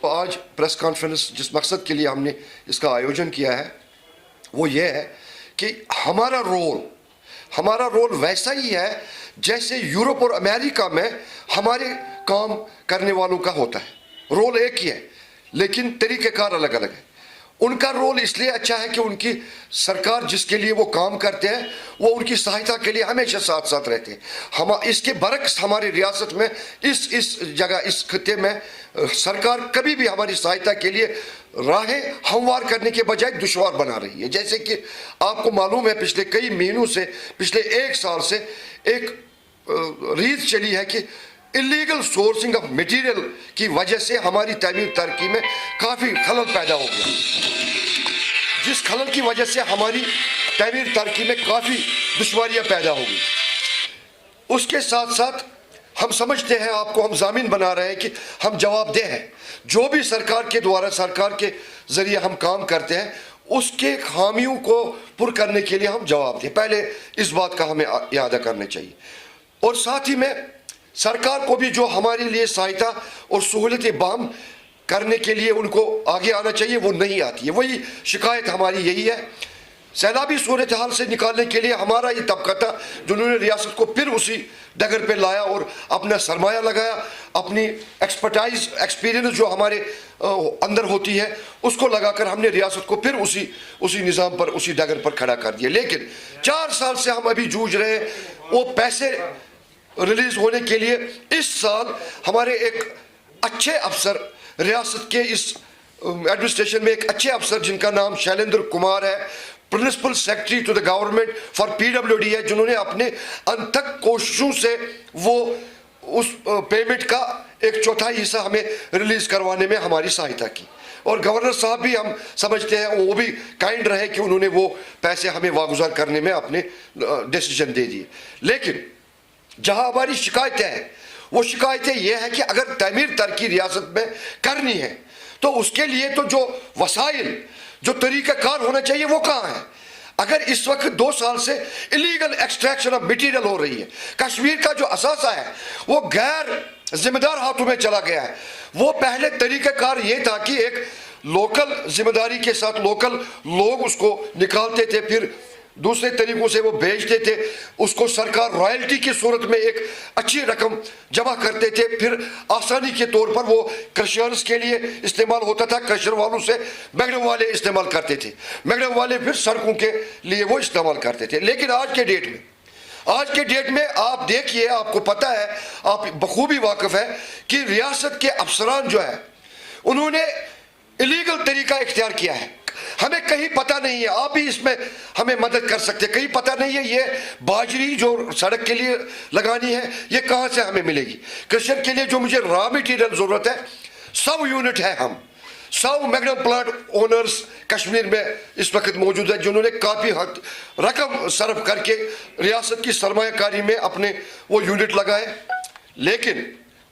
تو آج press conference جس مقصد کے لیے ہم نے اس کا آیوجن کیا ہے وہ یہ ہے کہ ہمارا رول ویسا ہی ہے جیسے یورپ اور امریکہ میں ہمارے کام کرنے والوں کا ہوتا ہے. رول ایک ہی ہے لیکن طریقہ کار الگ الگ ہے. ان کا رول اس لیے اچھا ہے کہ ان کی سرکار جس کے لیے وہ کام کرتے ہیں وہ ان کی سہایتا کے لیے ہمیشہ ساتھ ساتھ رہتے ہیں. ہم اس کے برعکس ہماری ریاست میں اس جگہ اس خطے میں سرکار کبھی بھی ہماری سہایتا کے لیے راہیں ہموار کرنے کے بجائے دشوار بنا رہی ہے. جیسے کہ آپ کو معلوم ہے پچھلے کئی مہینوں سے پچھلے ایک سال سے ایک ریت چلی ہے کہ اللیگل سورسنگ آف میٹیریل کی وجہ سے ہماری تعمیر ترقی میں کافی خلل پیدا ہو گیا، جس خلل کی وجہ سے ہماری تعمیر ترقی میں کافی دشواریاں پیدا ہو گئی. اس کے ساتھ ساتھ ہم سمجھتے ہیں آپ کو ہم ضامن بنا رہے ہیں کہ ہم جواب دہ ہیں. جو بھی سرکار کے دوارا سرکار کے ذریعے ہم کام کرتے ہیں اس کے خامیوں کو پر کرنے کے لیے ہم جواب دیں. پہلے اس بات کا ہمیں اعادہ کرنا چاہیے. اور ساتھ ہی میں سرکار کو بھی جو ہمارے لیے سہایتا اور سہولتیں بہم کرنے کے لیے ان کو آگے آنا چاہیے وہ نہیں آتی ہے. وہی شکایت ہماری یہی ہے. سیلابی صورتحال سے نکالنے کے لیے ہمارا یہ طبقہ تھا جنہوں نے ریاست کو پھر اسی ڈگر پہ لایا اور اپنا سرمایہ لگایا، اپنی ایکسپرٹائز ایکسپیرینس جو ہمارے اندر ہوتی ہے اس کو لگا کر ہم نے ریاست کو پھر اسی نظام پر اسی ڈگر پر کھڑا کر دیا. لیکن 4 سال سے ہم ابھی جوجھ رہے ہیں. وہ پیسے ریلیز ہونے کے لیے اس سال ہمارے ایک اچھے افسر ریاست کے اس ایڈمنسٹریشن میں ایک اچھے افسر جن کا نام شیلیندر کمار ہے، principal secretary to the government for PWD ہے، جنہوں نے اپنے انتھک کوششوں سے وہ اس پیمنٹ کا 1/4 حصہ ہمیں ریلیز کروانے میں ہماری سہایتا کی. اور گورنر صاحب بھی ہم سمجھتے ہیں وہ بھی کائنڈ رہے کہ انہوں نے وہ پیسے ہمیں واگزار کرنے میں اپنے ڈیسیجن دے دیے. لیکن جہاں ہماری شکایتیں ہیں وہ شکایتیں یہ ہے کہ اگر تعمیر ترقی ریاست میں کرنی ہے تو اس کے لیے تو جو وسائل جو طریقہ کار ہونا چاہیے وہ کہاں ہے. اگر اس وقت 2 سال سے اللیگل ایکسٹریکشن آف میٹیریل ہو رہی ہے، کشمیر کا جو اثاثہ ہے وہ غیر ذمہ دار ہاتھوں میں چلا گیا ہے. وہ پہلے طریقہ کار یہ تھا کہ ایک لوکل ذمہ داری کے ساتھ لوکل لوگ اس کو نکالتے تھے، پھر دوسرے طریقوں سے وہ بھیجتے تھے، اس کو سرکار رائلٹی کی صورت میں ایک اچھی رقم جمع کرتے تھے، پھر آسانی کے طور پر وہ کرشرز کے لیے استعمال ہوتا تھا. کرشر والوں سے میگڈم والے استعمال کرتے تھے، میگڈم والے پھر سڑکوں کے لیے وہ استعمال کرتے تھے. لیکن آج کے ڈیٹ میں آپ دیکھیے، آپ کو پتہ ہے، آپ بخوبی واقف ہے کہ ریاست کے افسران جو ہے انہوں نے اللیگل طریقہ اختیار کیا ہے. ہمیں کہیں پتہ نہیں ہے، آپ بھی اس میں ہمیں مدد کر سکتے. کہیں پتہ نہیں ہے یہ باجری جو سڑک کے لیے لگانی ہے یہ کہاں سے ہمیں ملے گی. کرشر کے لیے جو مجھے را میٹیریل ضرورت ہے 100 یونٹ ہے. ہم 100 میگڈم پلانٹ اونرز کشمیر میں اس وقت موجود ہے جنہوں نے کافی رقم صرف کر کے ریاست کی سرمایہ کاری میں اپنے وہ یونٹ لگائے. لیکن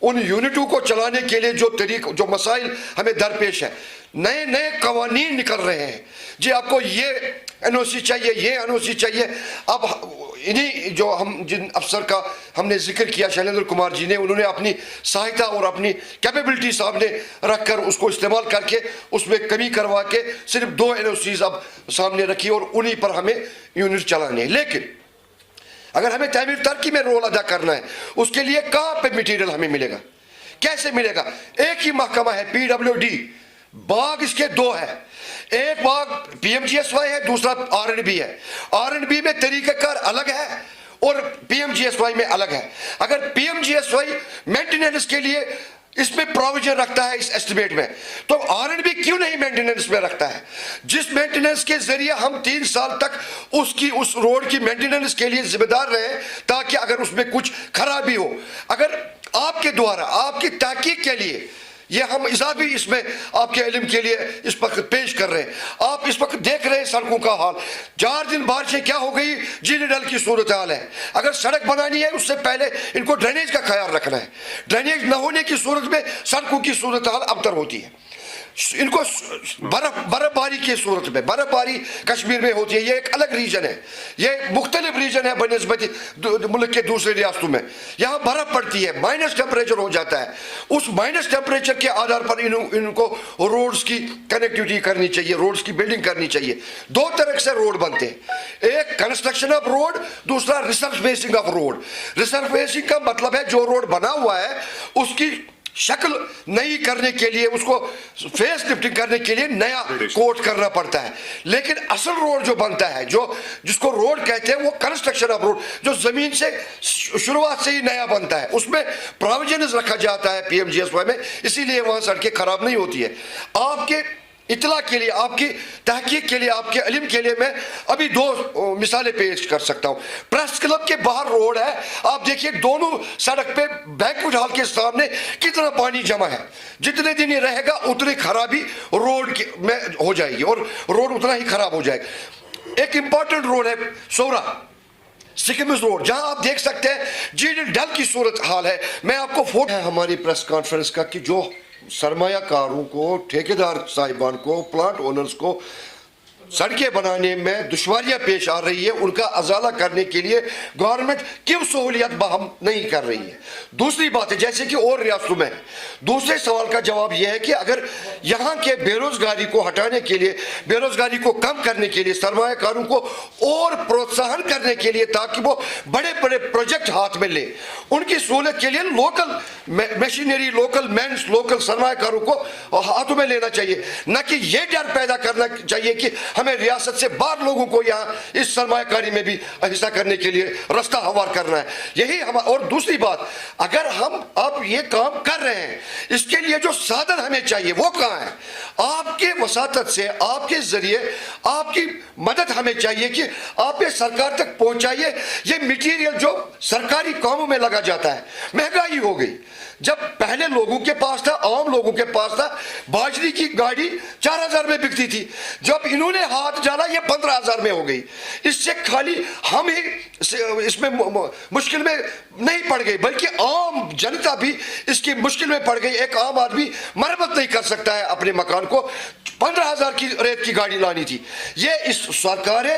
ان یونٹوں کو چلانے کے لیے جو مسائل ہمیں درپیش ہے، نئے قوانین نکل رہے ہیں. جی آپ کو یہ NOC چاہیے، یہ NOC چاہیے. اب انہی جو جن افسر کا ہم نے ذکر کیا شیلیندر کمار جی نے، انہوں نے اپنی سہایتا اور اپنی کیپیبلٹی سامنے رکھ کر اس کو استعمال کر کے اس میں کمی کروا کے صرف 2 NOCs اب سامنے رکھی اور انہی پر ہمیں یونٹ چلانے ہیں. لیکن اگر ہمیں تعمیر ترقی میں رول ادا کرنا ہے اس کے لیے کہاں پہ میٹیریل ہمیں ملے گا، کیسے ملے گا؟ ایک ہی محکمہ ہے PWD. باغ اس کے 2 ہے. ایک باغ PMGSY ہے، دوسرا R&B ہے. R&B میں طریقہ کار الگ ہے اور PMGSY میں الگ ہے. اگر PMGSY مینٹیننس کے لیے اس میں پروویژن رکھتا ہے اس ایسٹیمیٹ میں، تو R&B کیوں نہیں مینٹیننس میں رکھتا ہے؟ جس مینٹیننس کے ذریعے ہم 3 سال تک اس روڈ کی مینٹیننس کے لیے ذمہ دار رہے تاکہ اگر اس میں کچھ خرابی ہو، اگر آپ کے دوارا آپ کی تحقیق کے لیے یہ ہم اضافی اس میں آپ کے علم کے لیے اس وقت پیش کر رہے ہیں. آپ اس وقت دیکھ رہے ہیں سڑکوں کا حال. 4 دن بارشیں کیا ہو گئی، جیلی ڈل کی صورتحال ہے. اگر سڑک بنانی ہے اس سے پہلے ان کو ڈرینیج کا خیال رکھنا ہے. ڈرینیج نہ ہونے کی صورت میں سڑکوں کی صورتحال ابتر ہوتی ہے. ان کو برف باری کی صورت میں، برف باری کشمیر میں ہوتی ہے، یہ ایک الگ ریجن ہے، یہ مختلف ریجن ہے بنسبت ملک کے دوسرے ریاستوں میں، یہاں برف پڑتی ہے، مائنس ٹیمپریچر ہو جاتا ہے، اس مائنس ٹیمپریچر کے آدھار پر ان کو روڈز کی کنیکٹیوٹی کرنی چاہیے، روڈز کی بلڈنگ کرنی چاہیے۔ دو طرح سے روڈ بنتے ہیں، ایک کنسٹرکشن آف روڈ، دوسرا ریسرفیسنگ آف روڈ۔ ریسرفیسنگ کا مطلب ہے جو روڈ بنا ہوا ہے اس کی شکل نئی کرنے کے لیے، اس کو فیس لفٹنگ کرنے کے لیے نیا کوٹ کرنا پڑتا ہے، لیکن اصل روڈ جو بنتا ہے، جس کو روڈ کہتے ہیں، وہ کنسٹرکشن آف روڈ، جو زمین سے شروعات سے ہی نیا بنتا ہے، اس میں پراویژنز رکھا جاتا ہے P M G S Y میں، اسی لیے وہاں سڑکیں خراب نہیں ہوتی ہے۔ آپ کے اطلاع کے لیے، آپ کی تحقیق کے لیے، آپ کے علم کے لیے میں ابھی دو مثالیں پیش کر سکتا ہوں۔ پریس کلب کے باہر روڈ ہے، آپ دیکھیے دونوں سڑک پہ بینکوٹ ہال کے سامنے کتنا پانی جمع ہے، جتنے دن یہ رہے گا اتنی خرابی روڈ میں ہو جائے گی اور روڈ اتنا ہی خراب ہو جائے گا۔ ایک امپورٹنٹ روڈ ہے سورا سکمز روڈ، جہاں آپ دیکھ سکتے ہیں جی ڈل کی صورت حال ہے۔ میں آپ کو فوٹو ہے ہماری پریس کانفرنس کا کہ جو سرمایہ کاروں کو، ٹھیکیدار صاحبان کو، پلانٹ اونرز کو سڑکیں بنانے میں دشواریاں پیش آ رہی ہے، ان کا ازالہ کرنے کے لیے گورنمنٹ کیوں سہولیات بہم نہیں کر رہی ہے۔ دوسری بات ہے جیسے کہ اور ریاستوں میں، دوسرے سوال کا جواب یہ ہے کہ اگر یہاں کے بے روزگاری کو ہٹانے کے لیے، بے روزگاری کو کم کرنے کے لیے، سرمایہ کاروں کو اور پروتساہن کرنے کے لیے تاکہ وہ بڑے بڑے پروجیکٹ ہاتھ میں لیں، ان کی سہولت کے لیے local machinery, local means, local سرمایہ کاروں کو ہاتھوں میں لینا چاہیے، نہ کہ یہ ڈر پیدا کرنا چاہیے کہ ہمیں ریاست سے باہر لوگوں کو یہاں اس سرمایہ کاری میں بھی حصہ کرنے کے لیے رستہ ہموار کرنا ہے۔ یہی اور دوسری بات، اگر ہم اب یہ کام کر رہے ہیں، اس کے لیے جو سادھن ہمیں چاہیے وہ کہاں ہے؟ آپ کے وساطت سے، آپ کے ذریعے، آپ کی مدد ہمیں چاہیے کہ آپ یہ سرکار تک پہنچائیے یہ میٹیریل جو سرکاری کاموں میں لگا جاتا ہے۔ مہنگائی ہو گئی، جب پہلے لوگوں کے پاس تھا، عام لوگوں کے پاس تھا، باجری کی گاڑی 4,000 میں بکتی تھی، جب انہوں نے ہاتھ ڈالا یہ 15,000 میں ہو گئی۔ اس سے خالی ہم ہی اس میں مشکل میں نہیں پڑ گئی بلکہ عام جنتا بھی اس کی مشکل میں پڑ گئی۔ ایک عام آدمی مرمت نہیں کر سکتا ہے اپنے مکان کو، 15,000 کی ریت کی گاڑی لانی تھی۔ یہ اس سرکاریں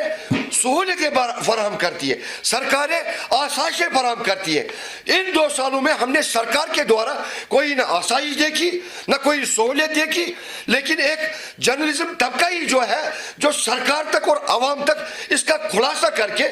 سہولتیں فراہم کرتی ہے، سرکاریں آسائشیں فراہم کرتی ہے۔ ان 2 سالوں میں ہم نے سرکار کے دوارا کوئی نہ آسائش دیکھی، نہ کوئی سہولت دیکھی، لیکن ایک جرنلزم طبقہ ہی جو ہے جو سرکار تک اور عوام تک اس کا خلاصہ کر کے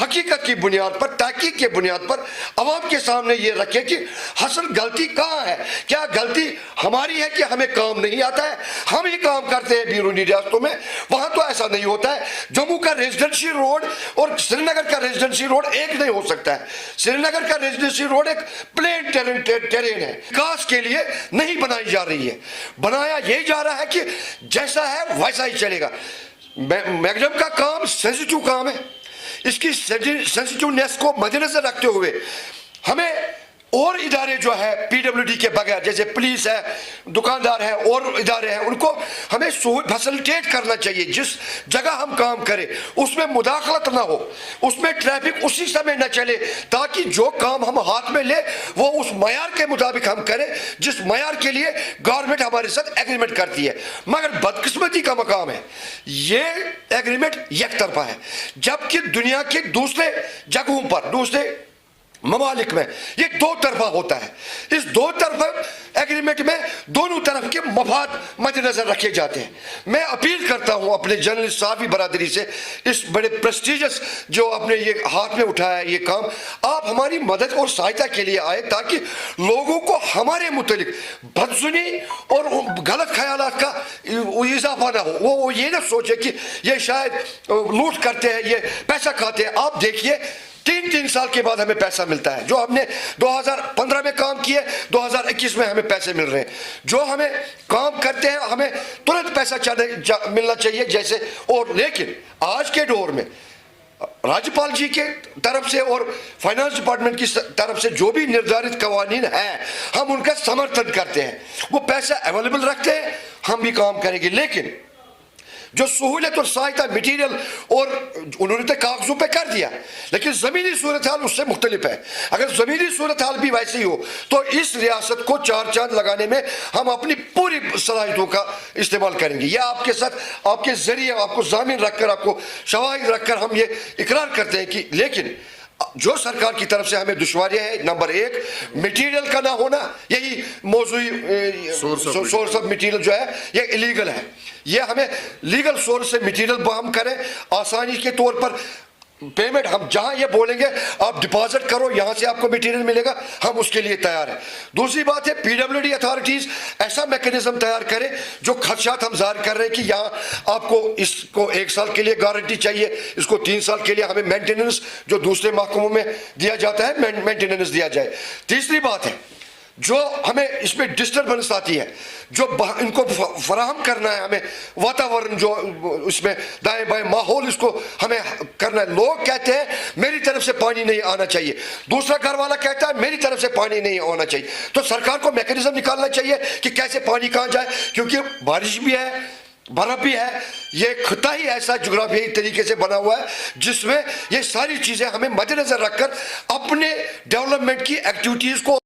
حقیقت کی بنیاد پر، تحقیق کے بنیاد پر عوام کے سامنے یہ رکھے کہ اصل غلطی کہاں ہے۔ کیا غلطی ہماری ہے کہ ہمیں کام نہیں آتا ہے؟ ہم ہی کام کرتے ہیں بیرونی ریاستوں میں، وہاں تو ایسا نہیں ہوتا ہے۔ جموں کا ریزیڈنشی روڈ اور سری نگر کا ریزیڈنشی روڈ ایک نہیں ہو سکتا ہے۔ سری نگر کا ریزیڈنشی روڈ ایک پلین ٹیرین ہے، وکاس کے لیے نہیں بنائی جا رہی ہے، بنایا یہی جا رہا ہے کہ جیسا ہے ویسا ہی چلے گا۔ میگڈم کا کام سینسیٹیو کام ہے، اس کی سینسیٹیونیس کو مد نظر رکھتے ہوئے ہمیں اور ادارے جو ہے پی ڈبلیو ڈی کے بغیر، جیسے پولیس ہے، دکاندار ہے، اور ادارے ہیں، ان کو ہمیں فیسلٹیٹ کرنا چاہیے۔ جس جگہ ہم کام کریں اس میں مداخلت نہ ہو، اس میں ٹریفک اسی سمے نہ چلے، تاکہ جو کام ہم ہاتھ میں لیں وہ اس معیار کے مطابق ہم کریں جس معیار کے لیے گورنمنٹ ہمارے ساتھ ایگریمنٹ کرتی ہے۔ مگر بدقسمتی کا مقام ہے یہ ایگریمنٹ یک طرفہ ہے، جبکہ دنیا کے دوسرے جگہوں پر، دوسرے ممالک میں یہ 2 طرفہ ہوتا ہے۔ اس 2 طرفہ ایگریمنٹ میں دونوں طرف کے مفاد مد نظر رکھے جاتے ہیں۔ میں اپیل کرتا ہوں اپنے جرنلسٹ صحافی برادری سے، اس بڑے پریسٹیجس جو اپنے یہ ہاتھ میں اٹھایا ہے یہ کام، آپ ہماری مدد اور سہایتا کے لیے آئے تاکہ لوگوں کو ہمارے متعلق بدظنی اور غلط خیالات کا اضافہ نہ ہو، وہ یہ نہ سوچے کہ یہ شاید لوٹ کرتے ہیں، یہ پیسہ کھاتے ہیں۔ آپ دیکھیے 3 سال کے بعد ہمیں پیسہ ملتا ہے، جو ہم نے 2015 میں کام کیے 2021 میں ہمیں پیسے مل رہے ہیں۔ جو ہمیں کام کرتے ہیں ہمیں ترنت پیسہ ملنا چاہیے جیسے، اور لیکن آج کے دور میں راجپال جی کے طرف سے اور فائنانس ڈپارٹمنٹ کی طرف سے جو بھی نردھارت قوانین ہیں ہم ان کا سمرتھن کرتے ہیں، وہ پیسہ اویلیبل رکھتے ہیں، ہم بھی کام کریں گے۔ لیکن جو سہولت اور سہایتا مٹیریل اور انہوں نے تو کاغذوں پہ کر دیا لیکن زمینی صورتحال اس سے مختلف ہے. اگر زمینی صورتحال بھی ویسی ہو تو اس ریاست کو چار چاند لگانے میں ہم اپنی پوری صلاحیتوں کا استعمال کریں گے. یہ آپ کے ساتھ آپ کے ذریعے آپ کو ضامن رکھ کر آپ کو شواہد رکھ کر ہم یہ اقرار کرتے ہیں کہ لیکن جو سرکار کی طرف سے ہمیں دشواریاں ہیں نمبر ایک مٹیریل کا نہ ہونا, یہی موضوعی سورس آف مٹیریل جو ہے یہ الیگل ہے. یہ ہمیں لیگل سورس سے مٹیریل بہم کریں آسانی کے طور پر پیمنٹ ہم جہاں یہ بولیں گے آپ ڈپازٹ کرو یہاں سے آپ کو میٹیریل ملے گا ہم اس کے لیے تیار ہیں. دوسری بات ہے پی ڈبلیو ڈی اتھارٹیز ایسا میکنزم تیار کرے جو خدشات ہم ظاہر کر رہے ہیں کہ یہاں آپ کو اس کو 1 سال کے لیے گارنٹی چاہیے, اس کو 3 سال کے لیے ہمیں مینٹیننس جو دوسرے محکموں میں دیا جاتا ہے مینٹیننس دیا جائے. تیسری بات ہے جو ہمیں اس میں ڈسٹربنس آتی ہے جو ان کو فراہم کرنا ہے ہمیں واتاورن جو اس میں دائیں بائیں ماحول اس کو ہمیں کرنا ہے. لوگ کہتے ہیں میری طرف سے پانی نہیں آنا چاہیے, دوسرا گھر والا کہتا ہے میری طرف سے پانی نہیں آنا چاہیے. تو سرکار کو میکنزم نکالنا چاہیے کہ کیسے پانی کہاں جائے کیونکہ بارش بھی ہے برف بھی ہے. یہ خطہ ہی ایسا جغرافیائی طریقے سے بنا ہوا ہے جس میں یہ ساری چیزیں ہمیں مد نظر رکھ کر اپنے ڈیولپمنٹ کی ایکٹیویٹیز کو